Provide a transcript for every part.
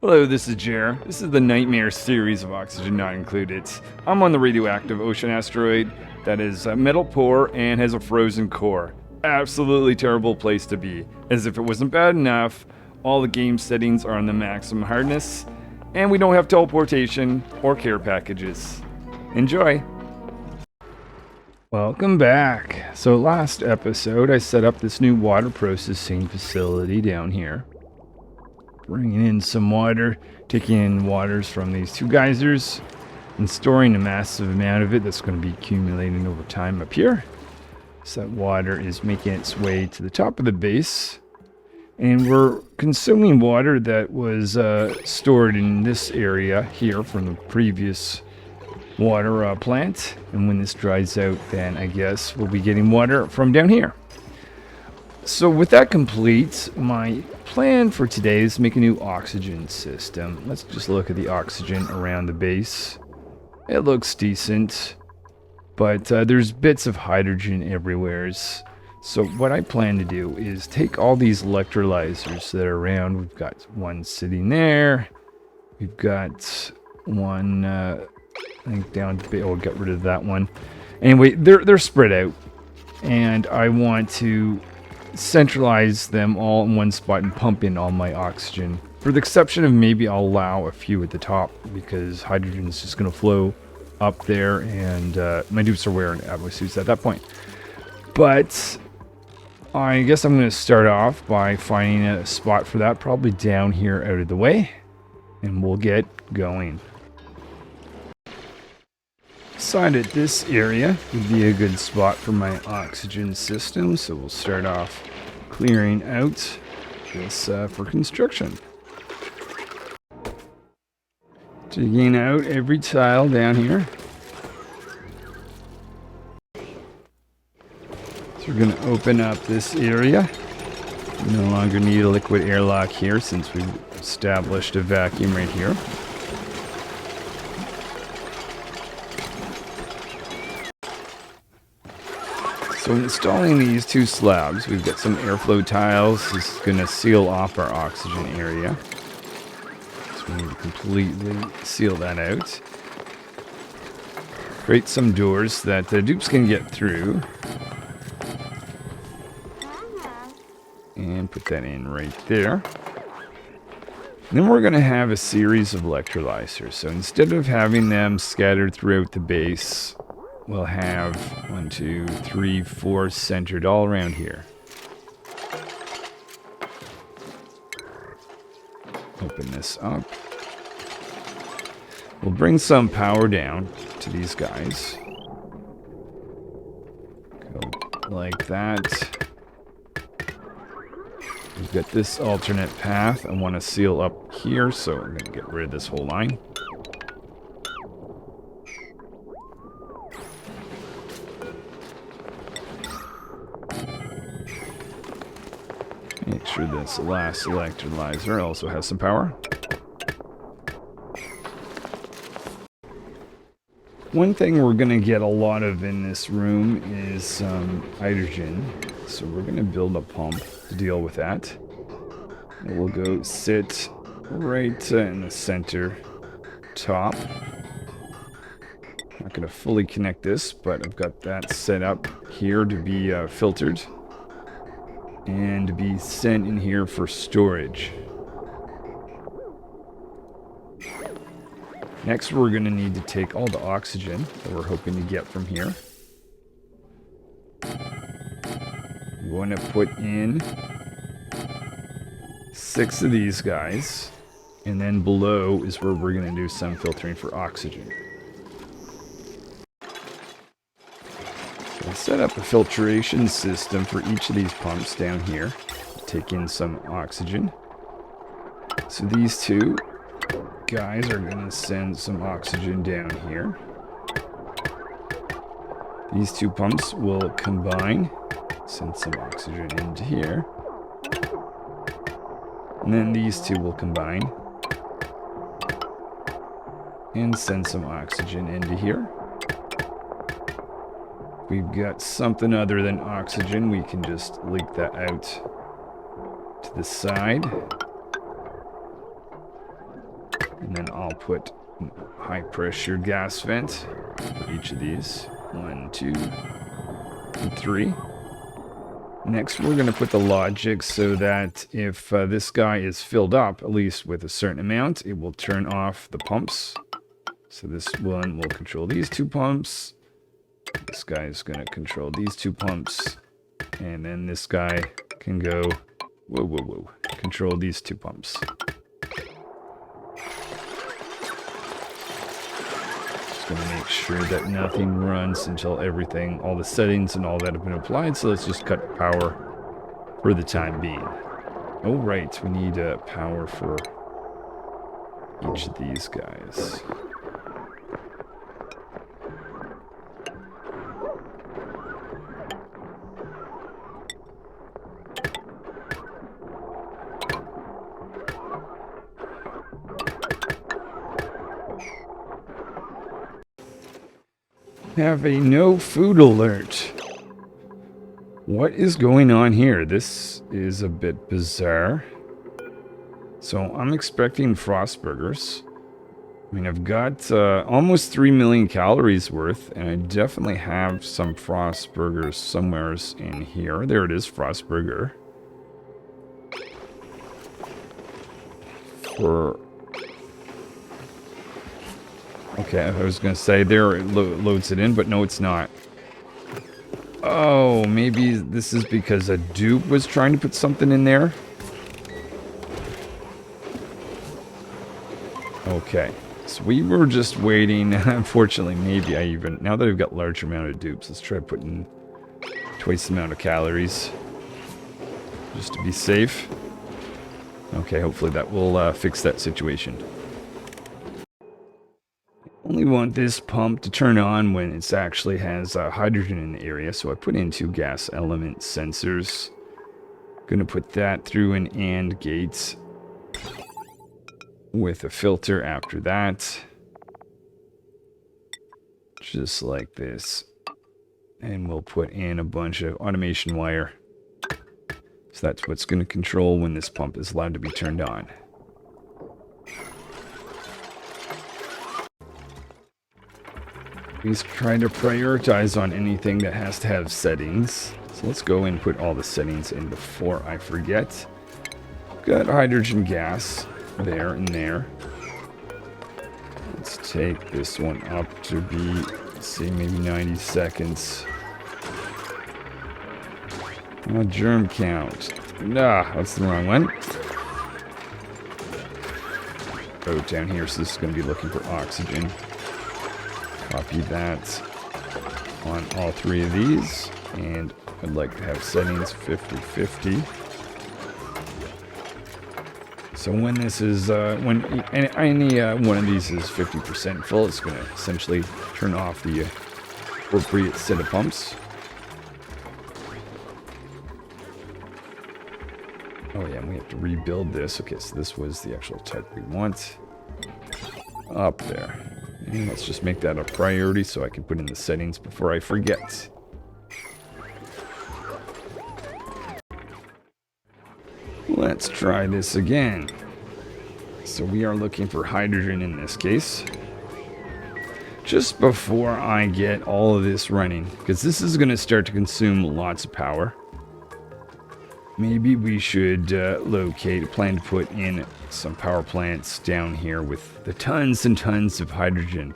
Hello, this is Jer. This is the Nightmare series of Oxygen Not Included. I'm on the radioactive ocean asteroid that is metal poor and has a frozen core. Absolutely terrible place to be. As if it wasn't bad enough, all the game settings are on the maximum hardness, and we don't have teleportation or care packages. Enjoy! Welcome back. So last episode I set up this new water processing facility down here. Bringing in some water, taking in waters from these two geysers, and storing a massive amount of it that's going to be accumulating over time up here. So that water is making its way to the top of the base. And we're consuming water that was stored in this area here from the previous water plant. And when this dries out, then I guess we'll be getting water from down here. So with that complete, my plan for today is to make a new oxygen system. Let's just look at the oxygen around the base. It looks decent, but there's bits of hydrogen everywhere. So what I plan to do is take all these electrolyzers that are around. We've got one sitting there. We've got one, I think down, we'll get rid of that one. Anyway, they're spread out, and I want to centralize them all in one spot and pump in all my oxygen. For the exception of maybe I'll allow a few at the top because hydrogen is just going to flow up there, and my dupes are wearing out my suits at that point. But I guess I'm going to start off by finding a spot for that, probably down here out of the way, and we'll get going. Decided this area would be a good spot for my oxygen system, so we'll start off clearing out this for construction. Digging out every tile down here. So we're going to open up this area. We no longer need a liquid airlock here since we've established a vacuum right here. So installing these two slabs, we've got some airflow tiles. This is going to seal off our oxygen area. So we need to completely seal that out. Create some doors that the dupes can get through. And put that in right there. And then we're going to have a series of electrolyzers. So instead of having them scattered throughout the base, we'll have 1, 2, 3, 4 centered all around here. Open this up. We'll bring some power down to these guys. Go like that. We've got this alternate path. I want to seal up here, so I'm going to get rid of this whole line. Make sure this last electrolyzer also has some power. One thing we're going to get a lot of in this room is hydrogen. So we're going to build a pump to deal with that. And we'll go sit right in the center top. Not going to fully connect this, but I've got that set up here to be filtered and to be sent in here for storage. Next, we're going to need to take all the oxygen that we're hoping to get from here. We want to put in 6 of these guys, and then below is where we're going to do some filtering for oxygen. I set up a filtration system for each of these pumps down here to take in some oxygen. So these two guys are going to send some oxygen down here. These two pumps will combine, send some oxygen into here. And then these two will combine and send some oxygen into here. We've got something other than oxygen, we can just leak that out to the side. And then I'll put high pressure gas vent for each of these. 1, 2, and 3. Next, we're going to put the logic so that if this guy is filled up, at least with a certain amount, it will turn off the pumps. So this one will control these 2 pumps. This guy is going to control these 2 pumps. And then this guy can go, control these 2 pumps. Just going to make sure that nothing runs until everything, all the settings and all that have been applied. So let's just cut power for the time being. Oh, right. We need power for each of these guys. Have a no food alert. What is going on here? This is a bit bizarre. So I'm expecting frost burgers. I mean, I've got almost 3 million calories worth, and I definitely have some frost burgers somewhere in here. There it is, frost burger. For okay, I was going to say there it loads it in, but no, it's not. Oh, maybe this is because a dupe was trying to put something in there. Okay, so we were just waiting. Unfortunately, maybe I even, now that I've got larger amount of dupes, let's try putting twice the amount of calories just to be safe. Okay, hopefully that will fix that situation. Only want this pump to turn on when it actually has hydrogen in the area, so I put in 2 gas element sensors. Gonna put that through an AND gate with a filter after that, just like this, and we'll put in a bunch of automation wire, so that's what's going to control when this pump is allowed to be turned on. Please try to prioritize on anything that has to have settings. So let's go and put all the settings in before I forget. Got hydrogen gas there and there. Let's take this one up to be, let's see, maybe 90 seconds. Germ count. Nah, that's the wrong one. Oh, down here, so this is going to be looking for oxygen. Copy that on all 3 of these, and I'd like to have settings 50-50. So when this is, when any one of these is 50% full, it's going to essentially turn off the appropriate set of pumps. Oh yeah, and we have to rebuild this. Okay, so this was the actual type we want. Up there. And let's just make that a priority so I can put in the settings before I forget. Let's try this again. So we are looking for hydrogen in this case. Just before I get all of this running, because this is going to start to consume lots of power. Maybe we should plan to put in some power plants down here with the tons and tons of hydrogen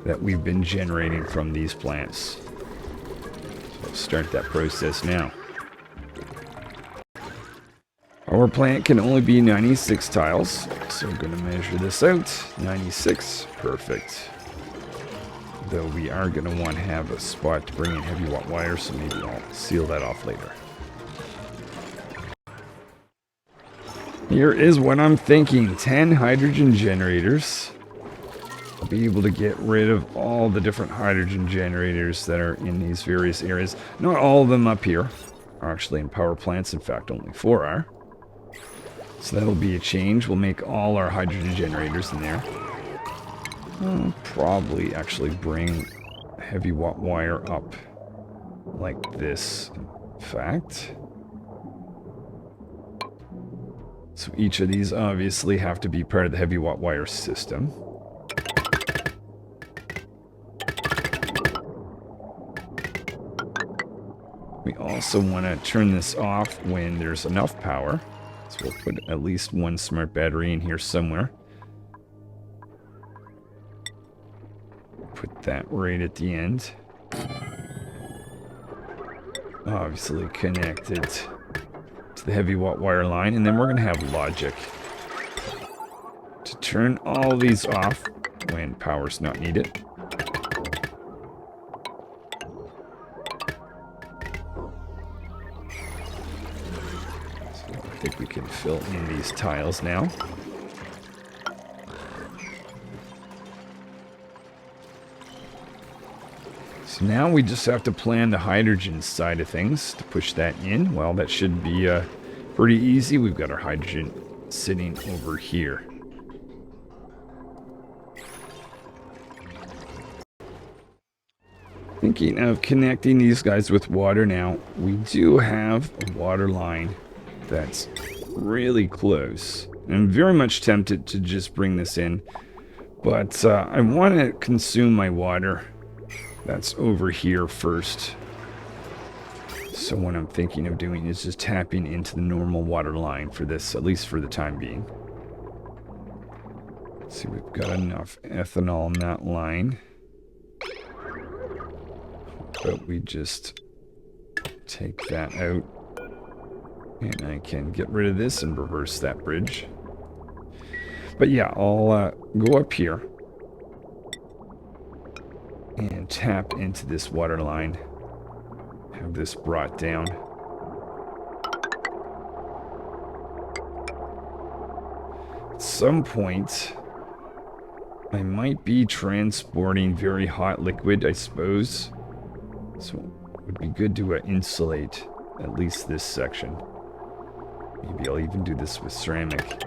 that we've been generating from these plants. So let's start that process now. Our plant can only be 96 tiles, so we're going to measure this out. 96, perfect. Though we are going to want to have a spot to bring in heavy watt wire, so maybe I'll seal that off later. Here is what I'm thinking. 10 hydrogen generators. I'll be able to get rid of all the different hydrogen generators that are in these various areas. Not all of them up here are actually in power plants. In fact, only 4 are. So that'll be a change. We'll make all our hydrogen generators in there. I'll probably actually bring heavy watt wire up like this. In fact, So each of these obviously have to be part of the heavy watt wire system. We also want to turn this off when there's enough power. So we'll put at least one smart battery in here somewhere. Put that right at the end. Obviously connected to the heavy watt wire line. And then we're going to have logic to turn all these off when power's not needed. I think we can fill in these tiles now. So now we just have to plan the hydrogen side of things to push that in. Well, that should be pretty easy. We've got our hydrogen sitting over here. Thinking of connecting these guys with water now. We do have a water line that's really close. I'm very much tempted to just bring this in, but I want to consume my water that's over here first. So what I'm thinking of doing is just tapping into the normal water line for this, at least for the time being. Let's see, we've got enough ethanol in that line. But we just take that out. And I can get rid of this and reverse that bridge. But yeah, I'll go up here and tap into this water line. Have this brought down. At some point, I might be transporting very hot liquid, I suppose. So it would be good to insulate at least this section. Maybe I'll even do this with ceramic.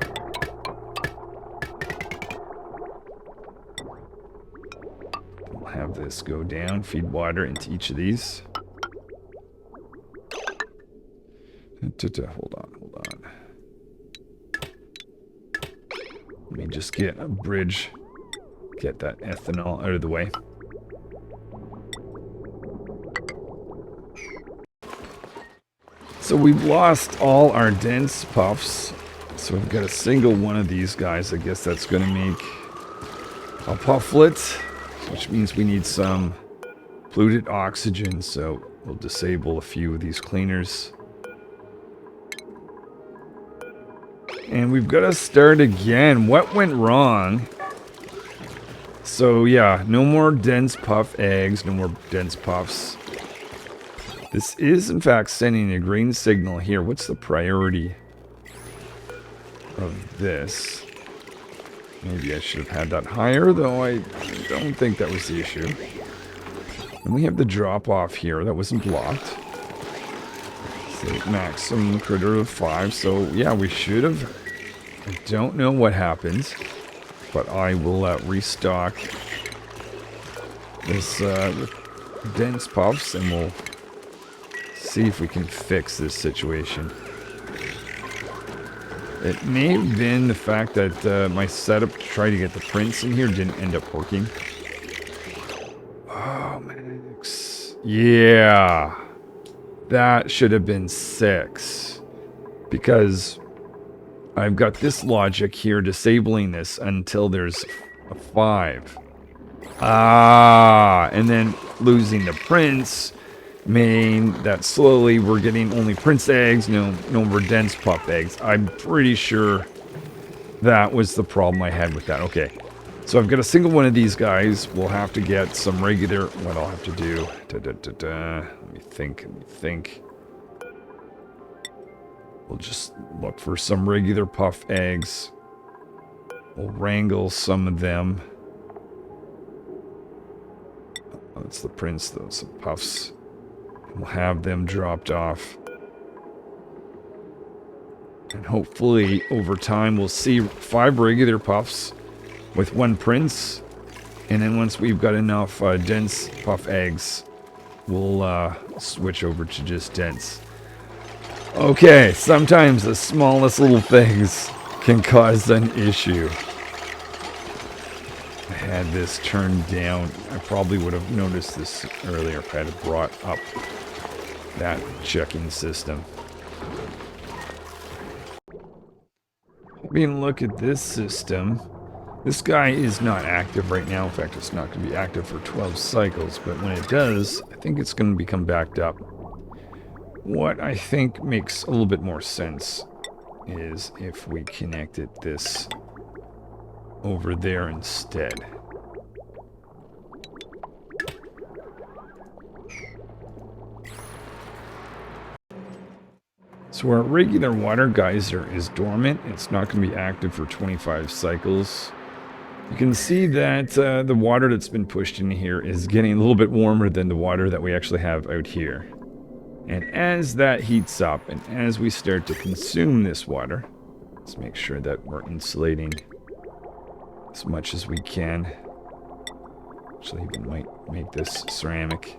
We'll have this go down, feed water into each of these. Hold on. Let me just get a bridge, get that ethanol out of the way. So we've lost all our dense puffs. So we've got a single one of these guys. I guess that's going to make a pufflet, which means we need some polluted oxygen. So we'll disable a few of these cleaners. And we've got to start again. What went wrong? So yeah, no more dense puff eggs, no more dense puffs. This is, in fact, sending a green signal here. What's the priority of this? Maybe I should have had that higher, though I don't think that was the issue. And we have the drop-off here. That wasn't blocked. So maximum critter of 5. So, yeah, we should have. I don't know what happened, but I will restock this dense puffs, and we'll see if we can fix this situation. It may have been the fact that my setup to try to get the prints in here didn't end up working. Oh, Max. Yeah. That should have been 6. Because I've got this logic here disabling this until there's a 5. Ah, and then losing the prints mean that slowly we're getting only prince eggs, no more dense puff eggs. I'm pretty sure that was the problem I had with that. Okay, so I've got a single one of these guys. We'll have to get some regular, what I'll have to do, let me think. We'll just look for some regular puff eggs. We'll wrangle some of them. Oh, that's the prince, those some puffs. We'll have them dropped off. And hopefully, over time, we'll see 5 regular puffs with 1 prince. And then once we've got enough dense puff eggs, we'll switch over to just dense. Okay, sometimes the smallest little things can cause an issue. I had this turned down. I probably would have noticed this earlier if I had brought up that checking system. I mean, look at this system. This guy is not active right now. In fact, it's not going to be active for 12 cycles, but when it does, I think it's going to become backed up. What I think makes a little bit more sense is if we connected this over there instead. So our regular water geyser is dormant. It's not going to be active for 25 cycles. You can see that the water that's been pushed in here is getting a little bit warmer than the water that we actually have out here. And as that heats up and as we start to consume this water, let's make sure that we're insulating as much as we can. Actually, even might make this ceramic.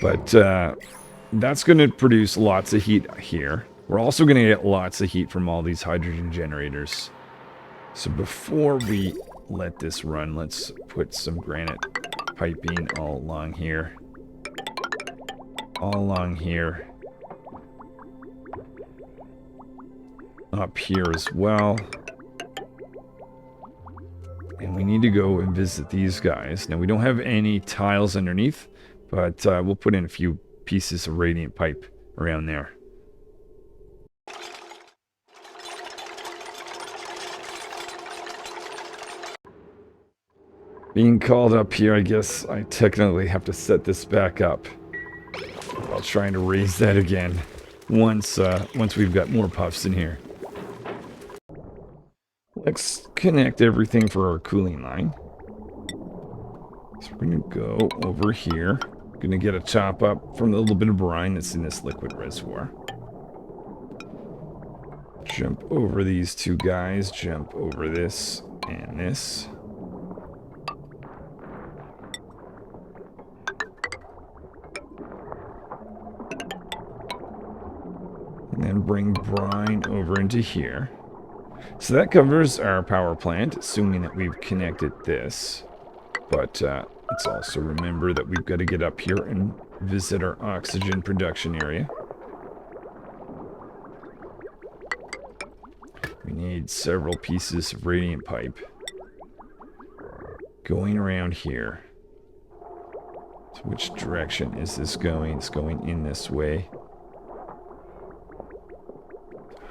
But that's going to produce lots of heat here. We're also going to get lots of heat from all these hydrogen generators. So before we let this run, let's put some granite piping all along here. All along here. Up here as well. And we need to go and visit these guys. Now we don't have any tiles underneath, but we'll put in a few pieces of radiant pipe around there. Being called up here, I guess I technically have to set this back up while trying to raise that again once we've got more puffs in here. Let's connect everything for our cooling line. So we're going to go over here. Going to get a chop up from the little bit of brine that's in this liquid reservoir. Jump over these two guys, jump over this and this. And then bring brine over into here. So that covers our power plant, assuming that we've connected this. But let's also remember that we've got to get up here and visit our oxygen production area. We need several pieces of radiant pipe going around here. So which direction is this going? It's going in this way.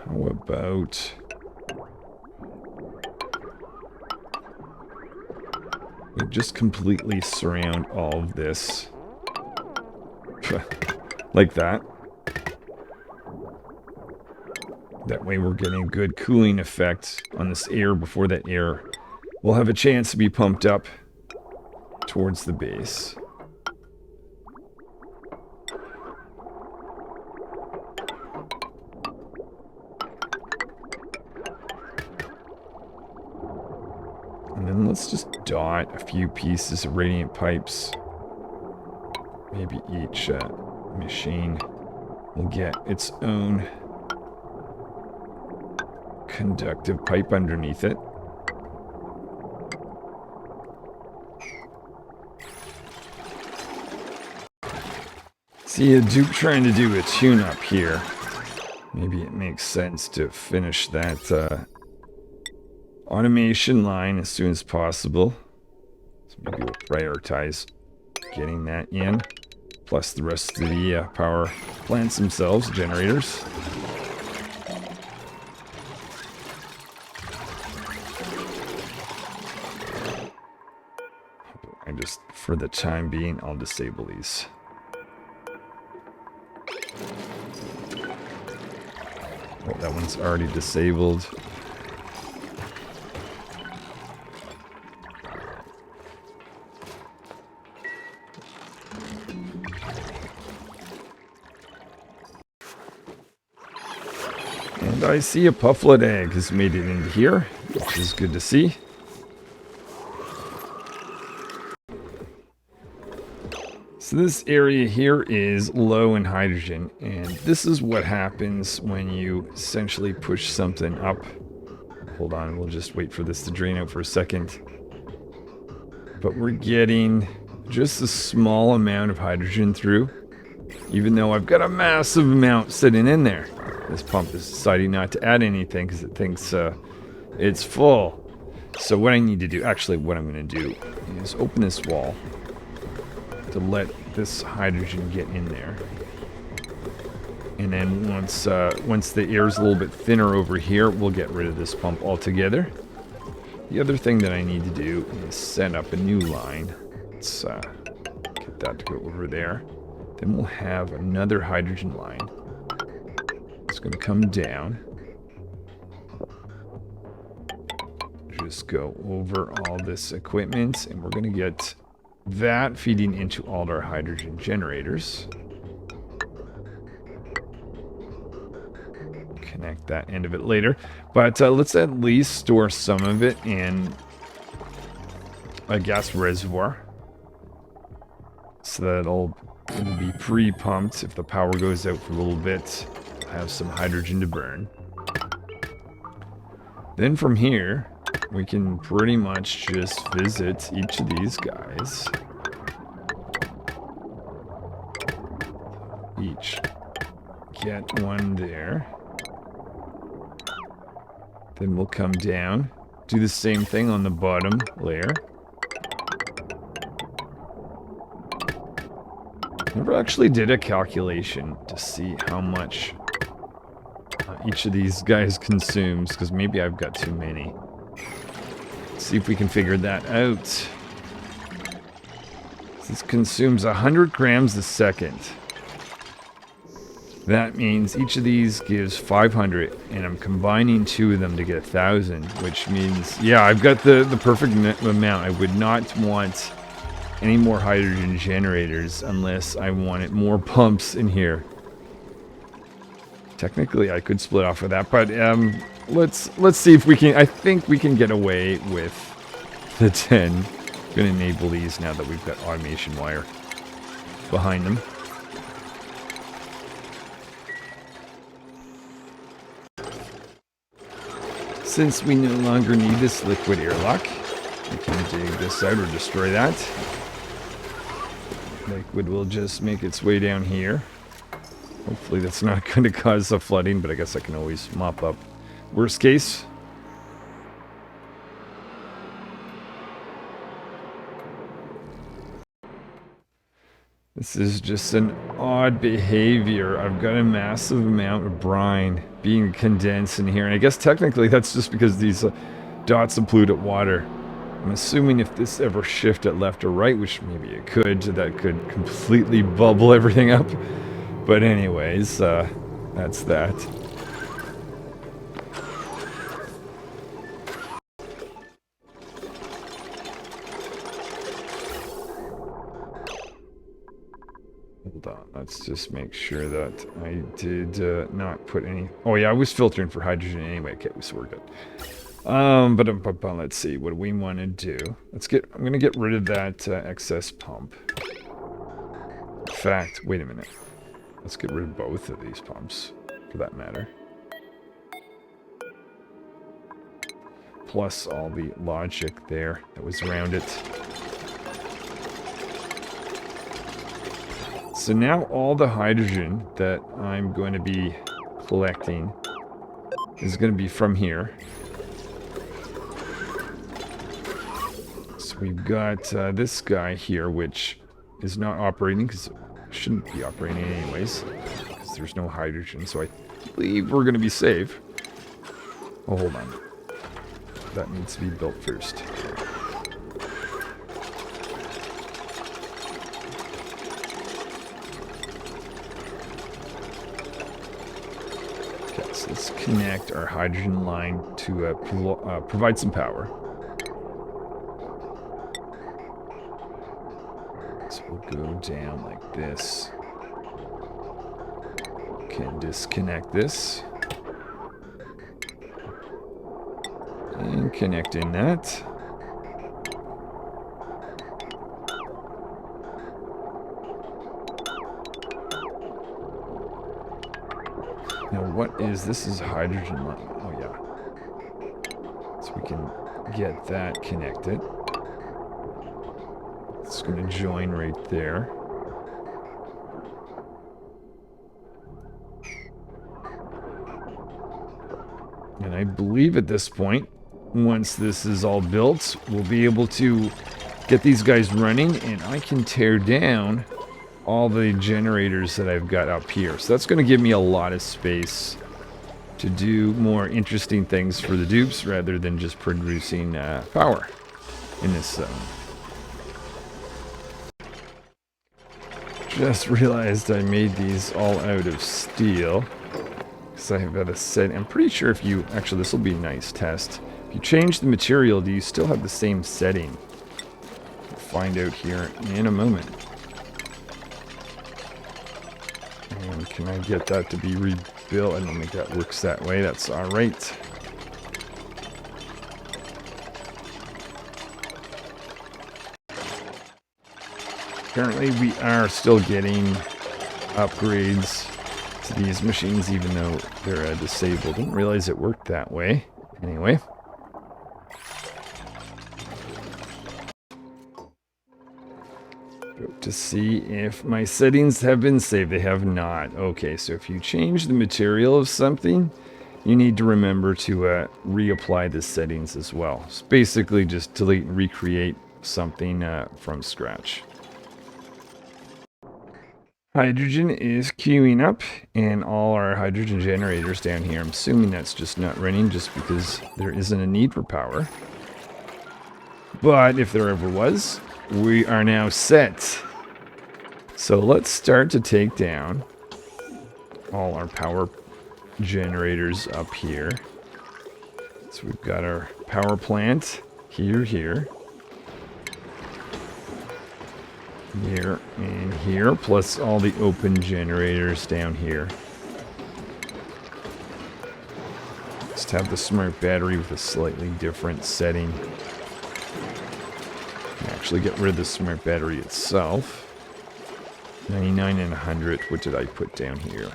How about we just completely surround all of this like that. That way we're getting a good cooling effect on this air before that air will have a chance to be pumped up towards the base. And then let's just dot a few pieces of radiant pipes. Maybe each machine will get its own conductive pipe underneath it. See, a Duke trying to do a tune-up here. Maybe it makes sense to finish that automation line as soon as possible. So maybe we'll prioritize getting that in, plus the rest of the power plants themselves, generators. And just, for the time being, I'll disable these. Oh, that one's already disabled. And I see a pufflet egg has made it into here, which is good to see. So So this area here is low in hydrogen, and this is what happens when you essentially push something up. Hold on, we'll just wait for this to drain out for a second. But we're getting just a small amount of hydrogen through, even though I've got a massive amount sitting in there. This pump is deciding not to add anything because it thinks it's full. So what I need to do, actually what I'm going to do, is open this wall to let this hydrogen get in there. And then once the air is a little bit thinner over here, we'll get rid of this pump altogether. The other thing that I need to do is set up a new line. Let's get that to go over there. Then we'll have another hydrogen line. It's going to come down. Just go over all this equipment, and we're going to get that feeding into all our hydrogen generators. Connect that end of it later, but let's at least store some of it in a gas reservoir, so that it'll be pre-pumped. If the power goes out for a little bit, I'll have some hydrogen to burn. Then from here, we can pretty much just visit each of these guys. Each get one there. Then we'll come down, do the same thing on the bottom layer. Never actually did a calculation to see how much each of these guys consumes, because maybe I've got too many. Let's see if we can figure that out. This consumes 100 grams a second. That means each of these gives 500, and I'm combining two of them to get 1,000, which means, yeah, I've got the perfect amount. I would not want any more hydrogen generators unless I wanted more pumps in here. Technically, I could split off of that, but let's see if we can. I think we can get away with the 10. I'm going to enable these now that we've got automation wire behind them. Since we no longer need this liquid airlock, we can dig this out or destroy that. Liquid will just make its way down here. Hopefully that's not going to cause a flooding, but I guess I can always mop up worst case. This is just an odd behavior. I've got a massive amount of brine being condensed in here, and I guess technically that's just because these dots of polluted water. I'm assuming if this ever shifted left or right, which maybe it could, that could completely bubble everything up. But anyways, that's that. Hold on, let's just make sure that I did not put any... Oh yeah, I was filtering for hydrogen anyway. Okay, so we're good. But let's see, what do we want to do? I'm going to get rid of that excess pump. In fact, wait a minute. Let's get rid of both of these pumps, for that matter. Plus all the logic there that was around it. So now all the hydrogen that I'm going to be collecting is going to be from here. So we've got this guy here, which is not operating because it shouldn't be operating anyways, because there's no hydrogen. So I believe we're going to be safe. Oh, hold on. That needs to be built first. Okay, so let's connect our hydrogen line to provide some power. So we'll go down like this. Can disconnect this. And connect in that. what is this? Is hydrogen line. Oh yeah. So we can get that connected. It's going to join right there. And I believe at this point, once this is all built, we'll be able to get these guys running, and I can tear down all the generators that I've got up here. So that's going to give me a lot of space to do more interesting things for the dupes rather than just producing power in this zone. Just realized I made these all out of steel. Because I have got a set. I'm pretty sure if you... Actually, this will be a nice test. If you change the material, do you still have the same setting? We'll find out here in a moment. And can I get that to be rebuilt? I don't think that works that way. That's alright. Apparently we are still getting upgrades to these machines even though they're disabled. Didn't realize it worked that way. Anyway. Go to see if my settings have been saved. They have not. Okay, so if you change the material of something, you need to remember to reapply the settings as well. It's basically just delete and recreate something from scratch. Hydrogen is queuing up, and all our hydrogen generators down here. I'm assuming that's just not running just because there isn't a need for power. But if there ever was, we are now set. So let's start to take down all our power generators up here. So we've got our power plant here, here, and here, plus all the open generators down here. Just have the smart battery with a slightly different setting. Actually get rid of the smart battery itself. 99 and 100. What did I put down here?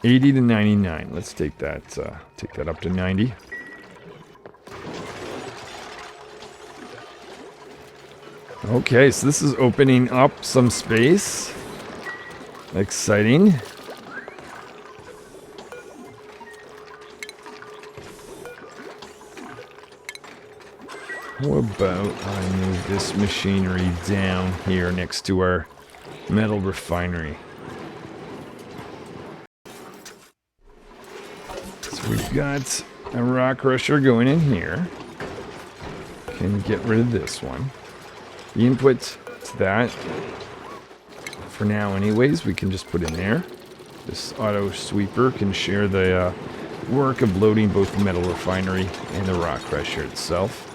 80 to 99. Let's take that up to 90. Okay, so this is opening up some space. Exciting. How about I move this machinery down here next to our metal refinery? So we've got a rock crusher going in here. Can get rid of this one. The input to that, for now anyways, we can just put in there. This auto sweeper can share the work of loading both the metal refinery and the rock crusher itself.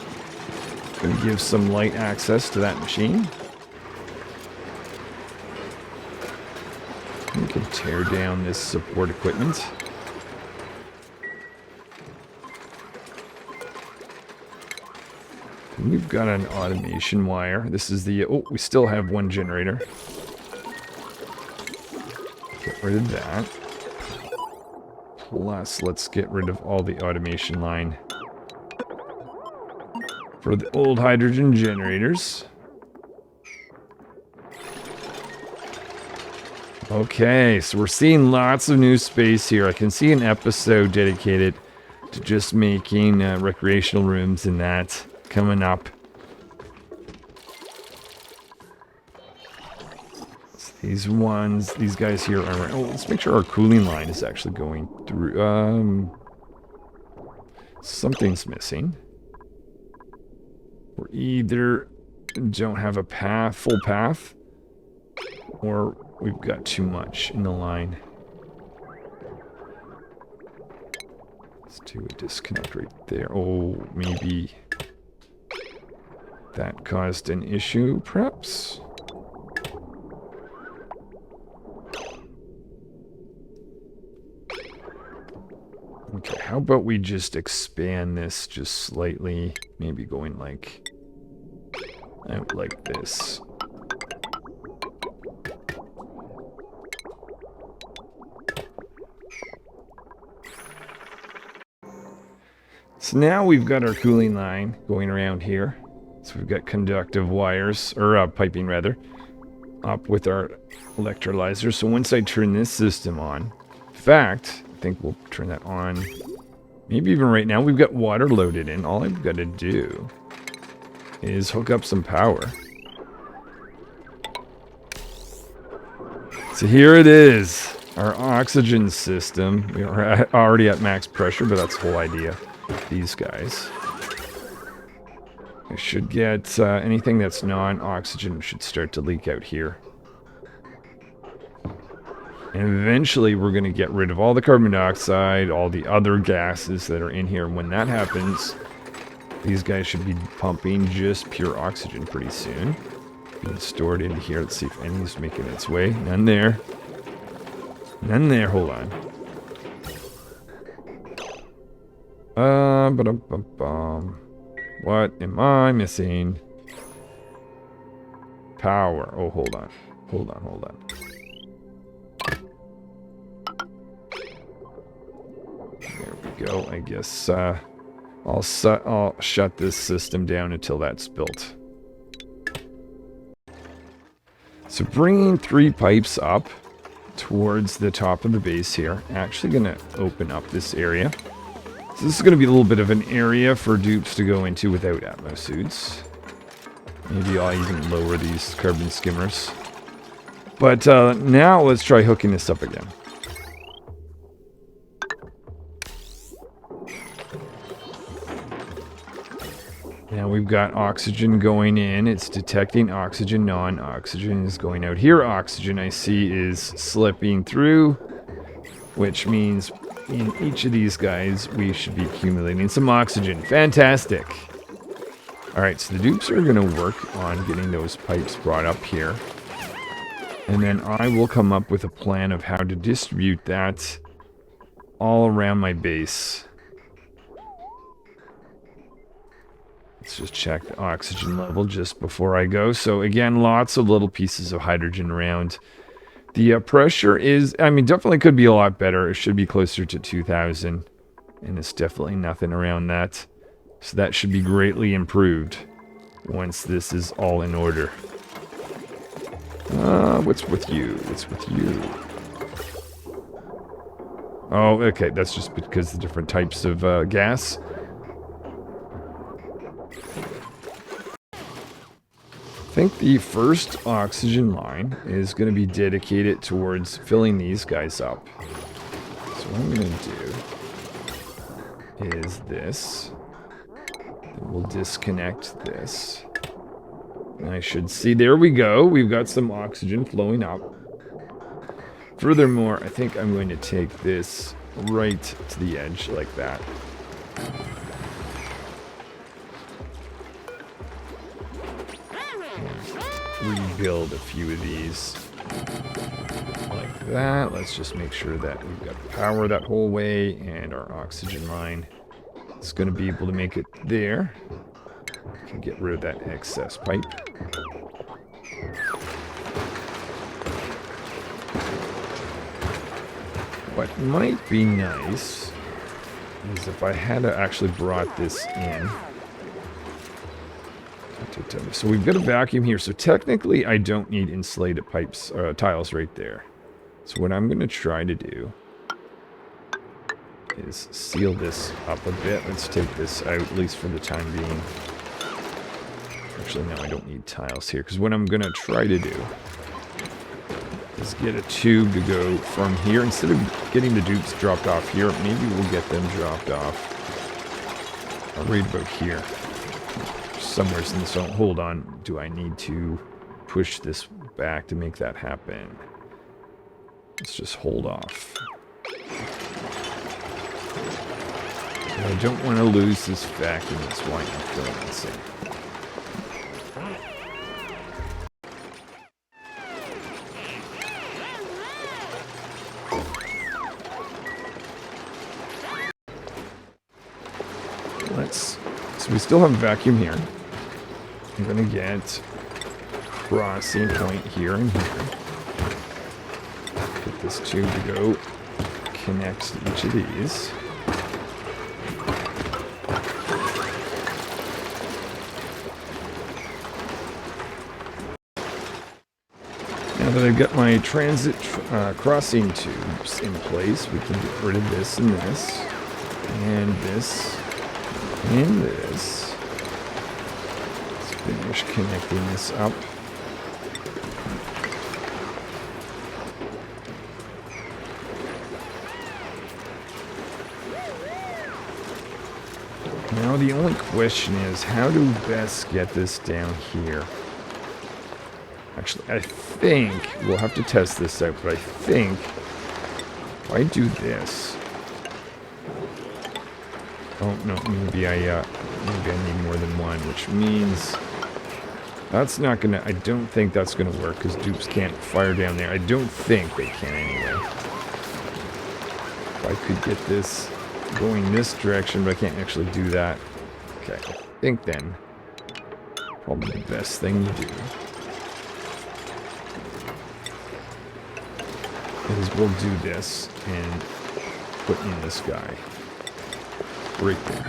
Going to give some light access to that machine. We can tear down this support equipment. And we've got an automation wire. This is the... Oh, we still have one generator. Get rid of that. Plus, let's get rid of all the automation line for the old hydrogen generators. Okay, so we're seeing lots of new space here. I can see an episode dedicated to just making recreational rooms and that coming up. So these guys here are... Oh, let's make sure our cooling line is actually going through. Something's missing. We either don't have a full path, or we've got too much in the line. Let's do a disconnect right there. Oh, maybe that caused an issue, perhaps? Okay, how about we just expand this just slightly, maybe going like out like this. So now we've got our cooling line going around here. So we've got conductive wires, or piping rather, up with our electrolyzer. So once I turn this system on, in fact, I think we'll turn that on. Maybe even right now, we've got water loaded in. All I've got to do is hook up some power. So here it is, our oxygen system. We are already at max pressure, but that's the whole idea. These guys. I should get anything that's non-oxygen should start to leak out here. And eventually we're going to get rid of all the carbon dioxide, all the other gases that are in here. And when that happens, these guys should be pumping just pure oxygen pretty soon. Being stored into here. Let's see if any's making its way. None there. None there. Hold on. What am I missing? Power. Oh, hold on. Hold on, hold on. There we go. I guess I'll shut this system down until that's built. So bringing 3 pipes up towards the top of the base here. Actually going to open up this area. So this is going to be a little bit of an area for dupes to go into without Atmos suits. Maybe I'll even lower these carbon skimmers. But now let's try hooking this up again. Now we've got oxygen going in. It's detecting oxygen. Non-oxygen is going out. Here oxygen I see is slipping through, which means in each of these guys we should be accumulating some oxygen. Fantastic. Alright, so the dupes are going to work on getting those pipes brought up here. And then I will come up with a plan of how to distribute that all around my base. Let's just check the oxygen level just before I go. So again, lots of little pieces of hydrogen around. The pressure is, I mean, definitely could be a lot better. It should be closer to 2,000. And it's definitely nothing around that. So that should be greatly improved once this is all in order. What's with you? What's with you? Oh, okay. That's just because the different types of gas. I think the first oxygen line is going to be dedicated towards filling these guys up. So what I'm going to do is this. Then we'll disconnect this. And I should see, there we go. We've got some oxygen flowing up. Furthermore, I think I'm going to take this right to the edge like that. Rebuild a few of these like that. Let's just make sure that we've got power that whole way, and our oxygen line is going to be able to make it there. Can get rid of that excess pipe. What might be nice is if I had actually brought this in. So we've got a vacuum here. So technically I don't need insulated pipes, tiles right there. So what I'm going to try to do is seal this up a bit. Let's take this out, at least for the time being. Actually, no, I don't need tiles here, because what I'm going to try to do is get a tube to go from here. Instead of getting the dupes dropped off here, maybe we'll get them dropped off right about here. Somewhere in the zone. Hold on. Do I need to push this back to make that happen? Let's just hold off. I don't want to lose this vacuum. That's why I'm filling this in. So we still have a vacuum here. I'm going to get crossing point here and here. Get this tube to go connect to each of these. that I've got my transit crossing tubes in place, we can get rid of this and this, and this, and this. Let's finish connecting this up. Now the only question is, how to best get this down here? Actually, I think we'll have to test this out, but I think if I do this... Oh, no, maybe I need more than one, which means that's not gonna... I don't think that's gonna work, because dupes can't fire down there. I don't think they can anyway. If I could get this going this direction, but I can't actually do that. Okay, I think then probably the best thing to do is we'll do this and put in this guy right there.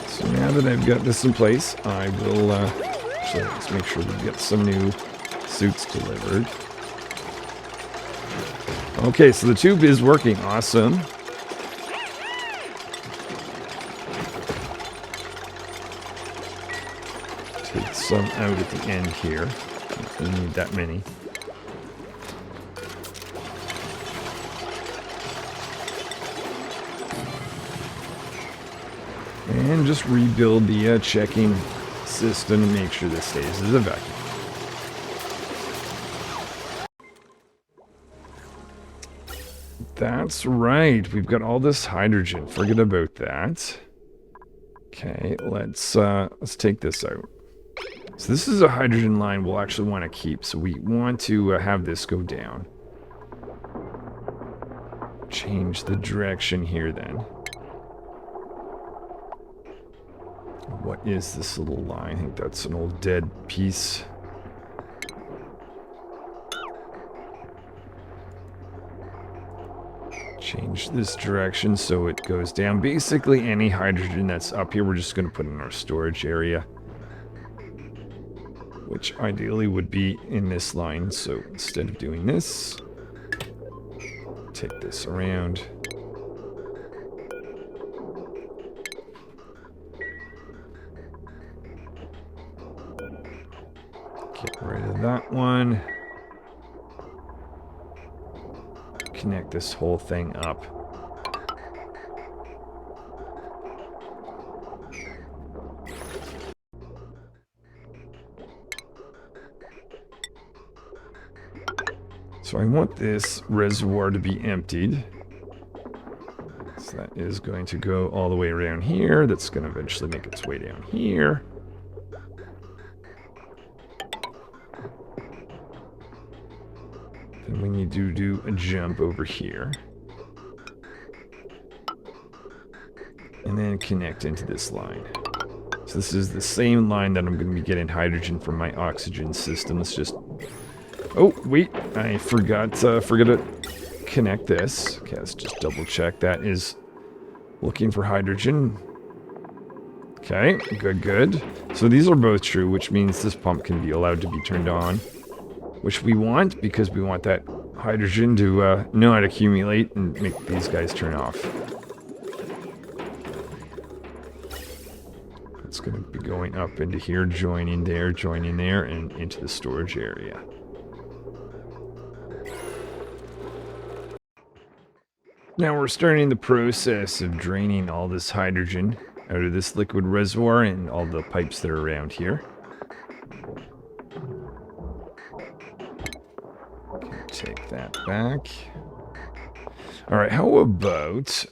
So now that I've got this in place, I will actually let's make sure we get some new suits delivered. Okay, so the tube is working. Awesome. Take some out at the end here. We need that many. And just rebuild the checking system and make sure this stays as a vacuum. That's right. We've got all this hydrogen. Forget about that. Okay, let's take this out. So this is a hydrogen line we'll actually want to keep. So we want to have this go down. Change the direction here then. What is this little line? I think that's an old dead piece. Change this direction so it goes down. Basically, any hydrogen that's up here, we're just going to put in our storage area. Which ideally would be in this line. So instead of doing this, take this around. Get rid of that one. Connect this whole thing up. So I want this reservoir to be emptied. So that is going to go all the way around here. That's going to eventually make its way down here. Then we need to do a jump over here. And then connect into this line. So this is the same line that I'm going to be getting hydrogen from my oxygen system. Let's just... Oh, wait. I forgot to connect this. Okay, let's just double check. That is looking for hydrogen. Okay, good, good. So these are both true, which means this pump can be allowed to be turned on. Which we want, because we want that hydrogen to not accumulate and make these guys turn off. It's going to be going up into here, joining there, and into the storage area. Now we're starting the process of draining all this hydrogen out of this liquid reservoir and all the pipes that are around here. Take that back. Alright, how about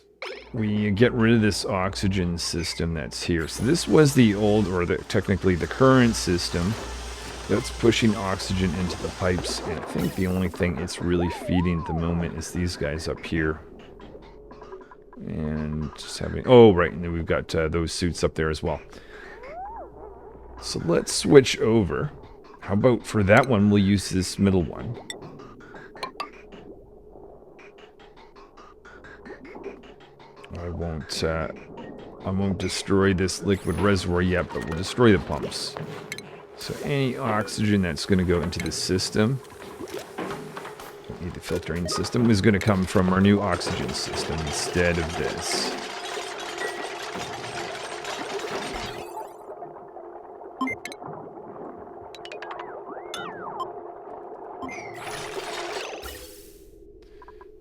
we get rid of this oxygen system that's here. So this was the old, or technically the current system that's pushing oxygen into the pipes. And I think the only thing it's really feeding at the moment is these guys up here. And just having... Oh, right, and then we've got those suits up there as well. So let's switch over. How about for that one, we'll use this middle one. I won't destroy this liquid reservoir yet, but we'll destroy the pumps. So any oxygen that's going to go into the system, the filtering system, is going to come from our new oxygen system instead of this.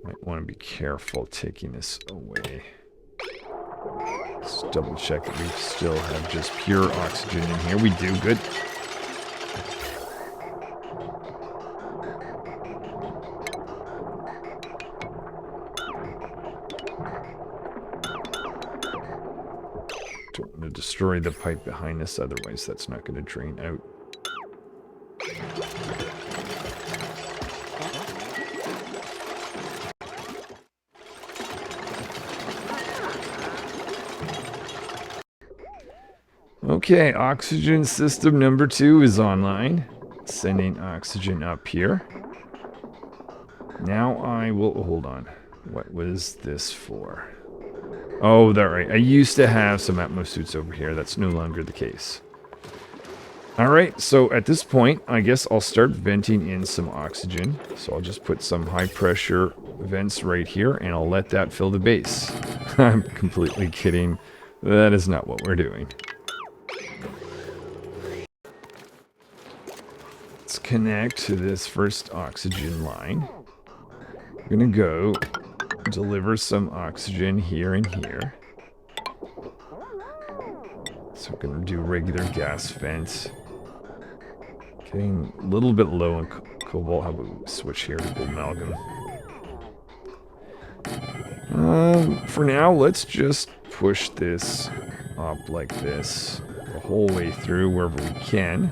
Might want to be careful taking this away. Let's double check that we still have just pure oxygen in here. We do, good. Don't want to destroy the pipe behind us, otherwise that's not going to drain out. Okay, oxygen system number 2 is online. Sending oxygen up here. Now I will... hold on. What was this for? Oh, that's right. I used to have some Atmos suits over here. That's no longer the case. Alright, so at this point, I guess I'll start venting in some oxygen. So I'll just put some high pressure vents right here, and I'll let that fill the base. I'm completely kidding. That is not what we're doing. Let's connect to this first oxygen line. I'm gonna go deliver some oxygen here and here. So I'm gonna do regular gas vents. Getting a little bit low on cobalt. How about we switch here to gold amalgam? For now, let's just push this up like this the whole way through wherever we can.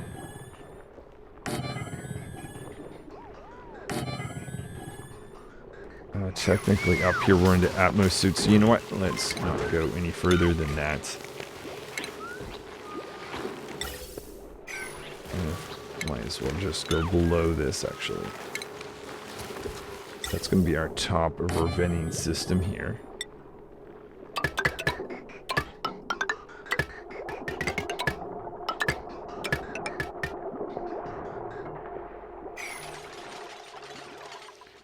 Technically up here we're into Atmos suits, so you know what? Let's not go any further than that. Might as well just go below this, actually. That's going to be our top of our venting system here.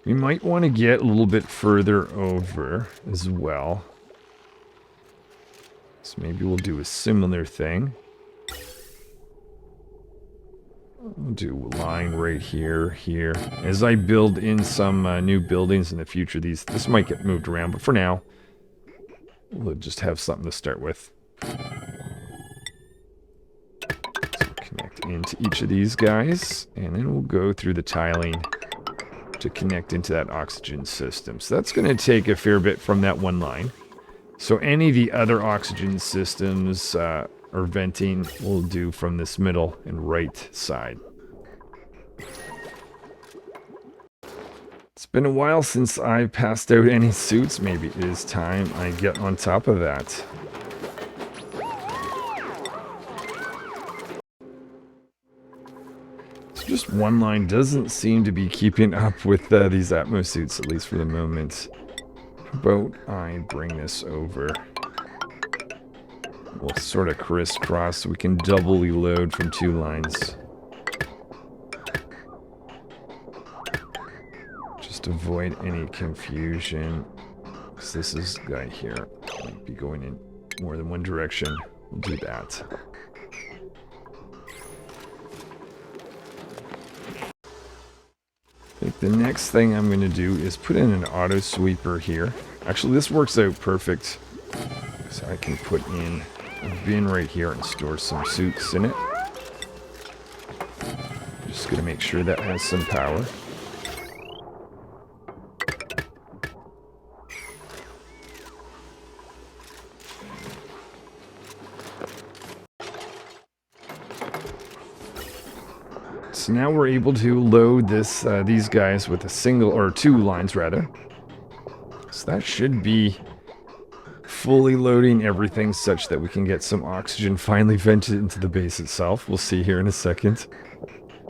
We might want to get a little bit further over as well. So maybe we'll do a similar thing. We'll do a line right here, here. As I build in some new buildings in the future, this might get moved around, but for now, we'll just have something to start with. So connect into each of these guys, and then we'll go through the tiling to connect into that oxygen system. So that's going to take a fair bit from that one line. So any of the other oxygen systems or venting will do from this middle and right side. It's been a while since I passed out any suits. Maybe it is time I get on top of that. Just one line doesn't seem to be keeping up with these Atmos suits, at least for the moment. How about I bring this over? We'll sort of crisscross so we can doubly load from 2 lines. Just avoid any confusion, because this is guy here might be going in more than one direction. We'll do that. I think the next thing I'm going to do is put in an auto sweeper here. Actually, this works out perfect. So I can put in a bin right here and store some suits in it. Just going to make sure that has some power. So now we're able to load these guys with a single, or 2 lines rather. So that should be fully loading everything such that we can get some oxygen finally vented into the base itself. We'll see here in a second.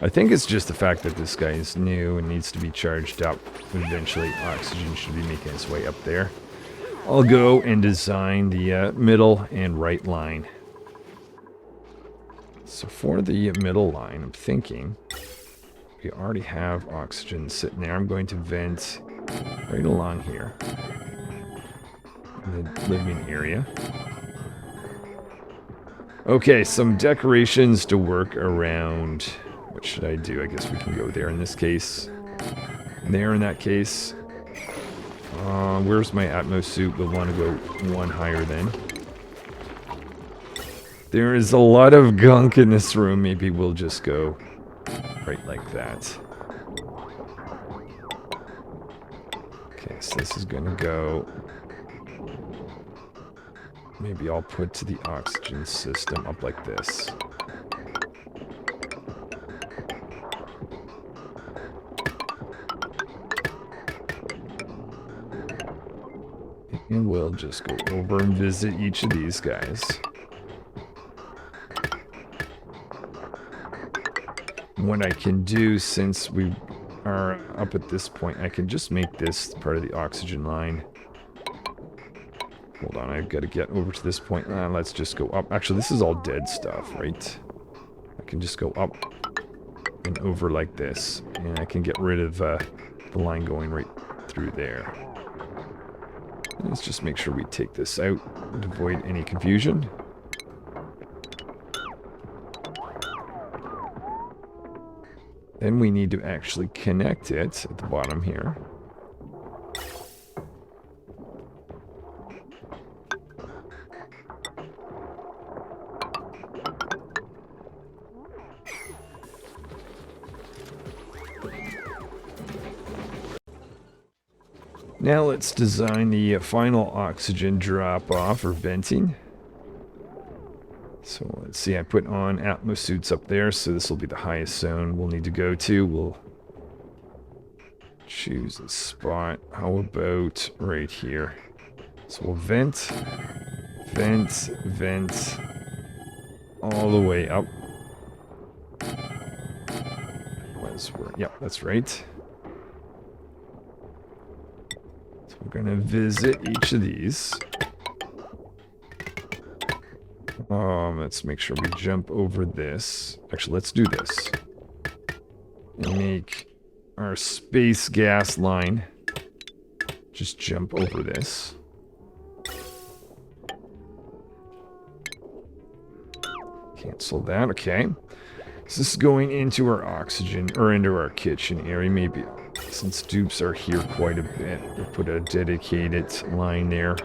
I think it's just the fact that this guy is new and needs to be charged up. Eventually oxygen should be making its way up there. I'll go and design the middle and right line. So for the middle line, I'm thinking we already have oxygen sitting there. I'm going to vent right along here in the living area. Okay, some decorations to work around. What should I do? I guess we can go there in this case. There in that case. Where's my Atmos suit? We'll want to go one higher then. There is a lot of gunk in this room. Maybe we'll just go right like that. Okay, so this is going to go... Maybe I'll put to the oxygen system up like this. And we'll just go over and visit each of these guys. What I can do, since we are up at this point, I can just make this part of the oxygen line. Hold on, I've got to get over to this point. Let's just go up. Actually, this is all dead stuff, right? I can just go up and over like this. And I can get rid of the line going right through there. Let's just make sure we take this out to avoid any confusion. Then we need to actually connect it at the bottom here. Now let's design the final oxygen drop-off or venting. So let's see, I put on Atmos suits up there, so this will be the highest zone we'll need to go to. We'll choose a spot. How about right here? So we'll vent, vent, vent, all the way up. Yep, that's right. We're going to visit each of these. Let's make sure we jump over this. Actually, let's do this. And make our space gas line. Just jump over this. Cancel that, okay. So this is going into our oxygen, or into our kitchen area, maybe. Since dupes are here quite a bit, we'll put a dedicated line there.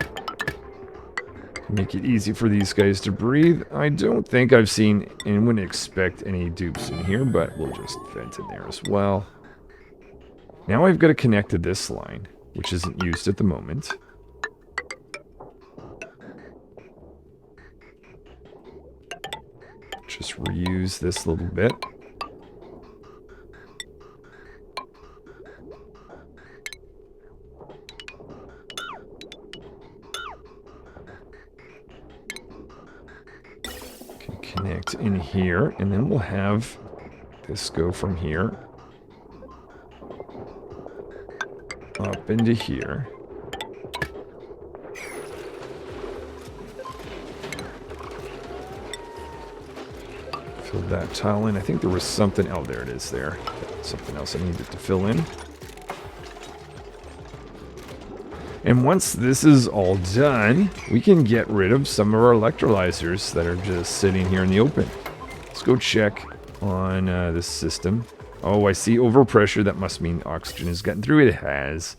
Make it easy for these guys to breathe. I don't think I've seen and wouldn't expect any dupes in here, but we'll just vent in there as well. Now I've got to connect to this line, which isn't used at the moment. Just reuse this a little bit. Connect in here, and then we'll have this go from here up into here. Fill that tile in. I think there was something. Oh, there it is there. Something else I needed to fill in. And once this is all done, we can get rid of some of our electrolyzers that are just sitting here in the open. Let's go check on this system. Oh, I see overpressure. That must mean oxygen has gotten through. It has.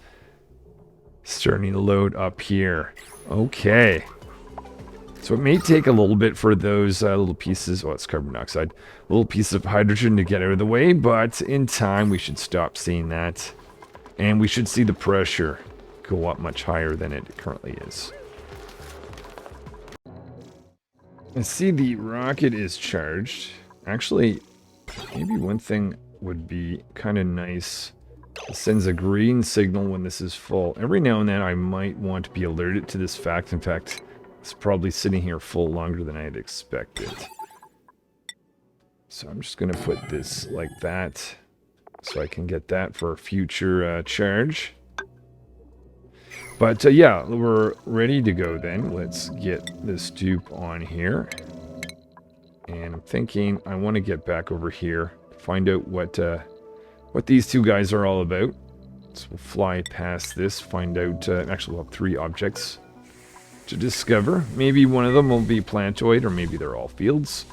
Starting to load up here. Okay. So it may take a little bit for those little pieces. Oh, it's carbon dioxide. Little piece of hydrogen to get out of the way. But in time, we should stop seeing that. And we should see the pressure go up much higher than it currently is. I see the rocket is charged. Actually, maybe one thing would be kind of nice. It sends a green signal when this is full. Every now and then I might want to be alerted to this fact. In fact, it's probably sitting here full longer than I had expected. So I'm just going to put this like that so I can get that for a future charge. But yeah, we're ready to go then. Let's get this dupe on here. And I'm thinking I want to get back over here, find out what these two guys are all about. So we'll fly past this, find out, actually we'll have 3 objects to discover. Maybe one of them will be plantoid, or maybe they're all fields.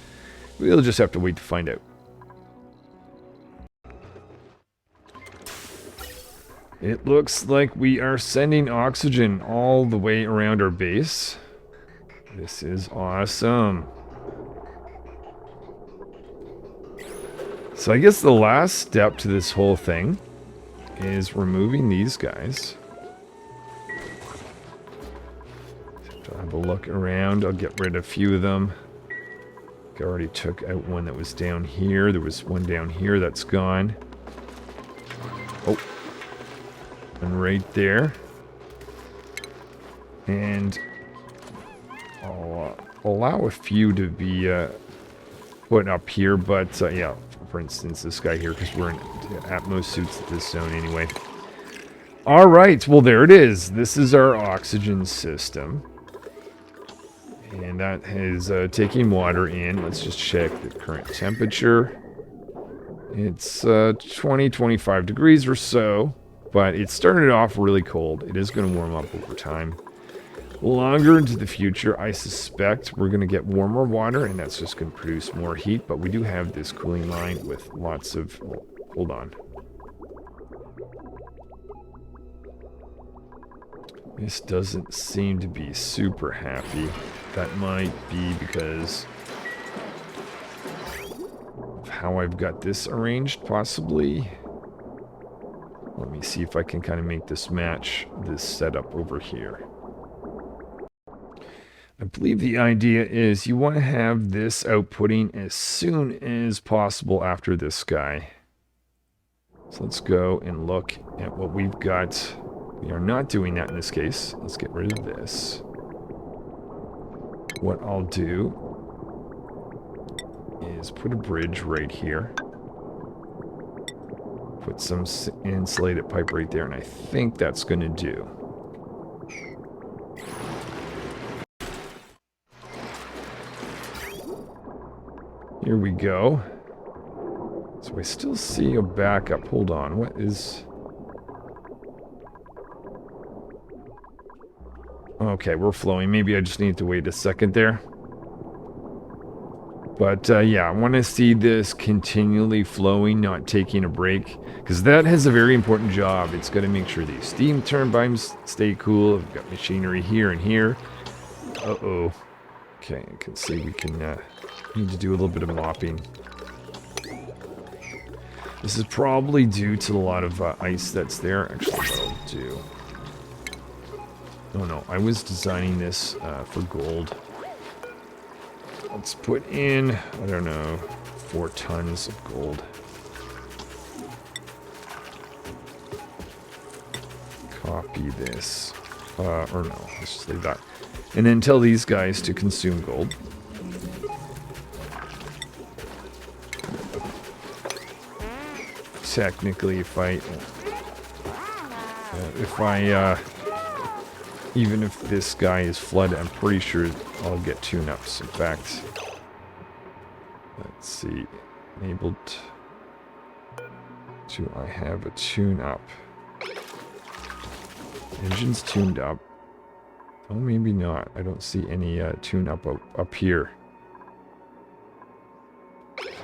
We'll just have to wait to find out. It looks like we are sending oxygen all the way around our base. This is awesome. So I guess the last step to this whole thing is removing these guys. So have a look around. I'll get rid of a few of them. I already took out one that was down here. There was one down here that's gone. Oh. And right there. And I'll allow a few to be put up here, but yeah, for instance, this guy here, because we're in Atmos suits at this zone anyway. All right, well, there it is. This is our oxygen system. And that is taking water in. Let's just check the current temperature. It's 20, 25 degrees or so. But it started off really cold. It is going to warm up over time. Longer into the future, I suspect we're going to get warmer water, and that's just going to produce more heat. But we do have this cooling line with lots of... Oh, hold on. This doesn't seem to be super happy. That might be because of how I've got this arranged, possibly. Let me see if I can kind of make this match this setup over here. I believe the idea is you want to have this outputting as soon as possible after this guy. So let's go and look at what we've got. We are not doing that in this case. Let's get rid of this. What I'll do is put a bridge right here. Put some insulated pipe right there, and I think that's going to do. Here we go. So I still see a backup. Hold on, what is... Okay, we're flowing. Maybe I just need to wait a second there. But yeah, I want to see this continually flowing, not taking a break, because that has a very important job. It's got to make sure these steam turbines stay cool. We've got machinery here and here. Uh-oh. Okay, I can see we can need to do a little bit of mopping. This is probably due to a lot of ice that's there. Actually, what I'll do... Oh no, I was designing this for gold. Let's put in, I don't know, 4 tons of gold. Copy this. Or no, let's just leave that. And then tell these guys to consume gold. Technically, if even if this guy is flooded, I'm pretty sure I'll get tune-ups. In fact, let's see. Enabled. Do I have a tune-up? Engine's tuned up. Oh, maybe not. I don't see any tune-up up here.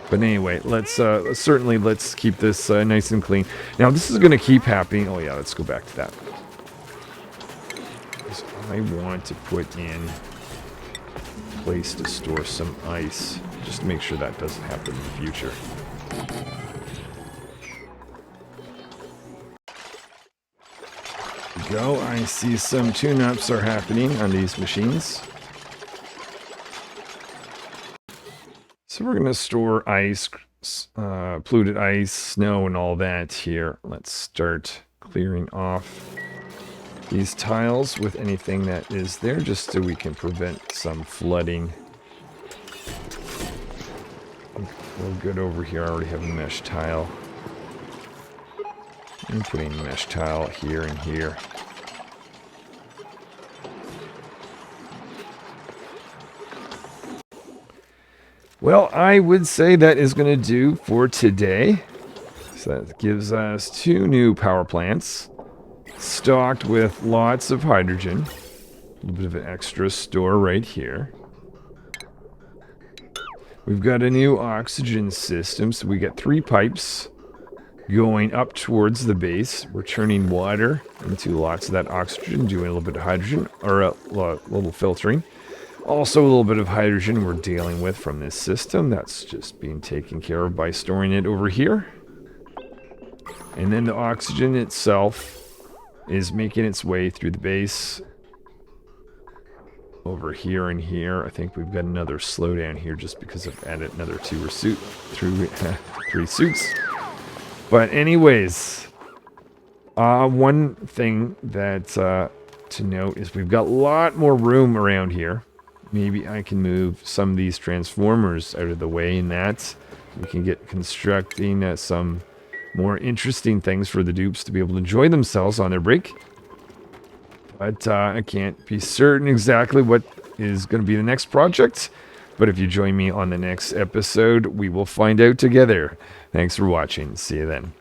But anyway, let's certainly let's keep this nice and clean. Now, this is going to keep happening. Oh yeah, let's go back to that. I want to put in a place to store some ice, just to make sure that doesn't happen in the future. There we go. I see some tune-ups are happening on these machines. So we're going to store ice, polluted ice, snow, and all that here. Let's start clearing off these tiles with anything that is there, just so we can prevent some flooding. We're good over here. I already have a mesh tile. I'm putting a mesh tile here and here. Well, I would say that is going to do for today. So that gives us 2 new power plants, stocked with lots of hydrogen. A little bit of an extra store right here. We've got a new oxygen system, so we got 3 pipes going up towards the base. We're turning water into lots of that oxygen, doing a little bit of hydrogen, or a little filtering. Also, a little bit of hydrogen we're dealing with from this system. That's just being taken care of by storing it over here. And then the oxygen itself is making its way through the base. Over here and here. I think we've got another slowdown here just because I've added another 3 suits. But anyways, one thing that to note is we've got a lot more room around here. Maybe I can move some of these transformers out of the way, and that we can get constructing some more interesting things for the dupes to be able to enjoy themselves on their break. But I can't be certain exactly what is going to be the next project. But if you join me on the next episode, we will find out together. Thanks for watching. See you then.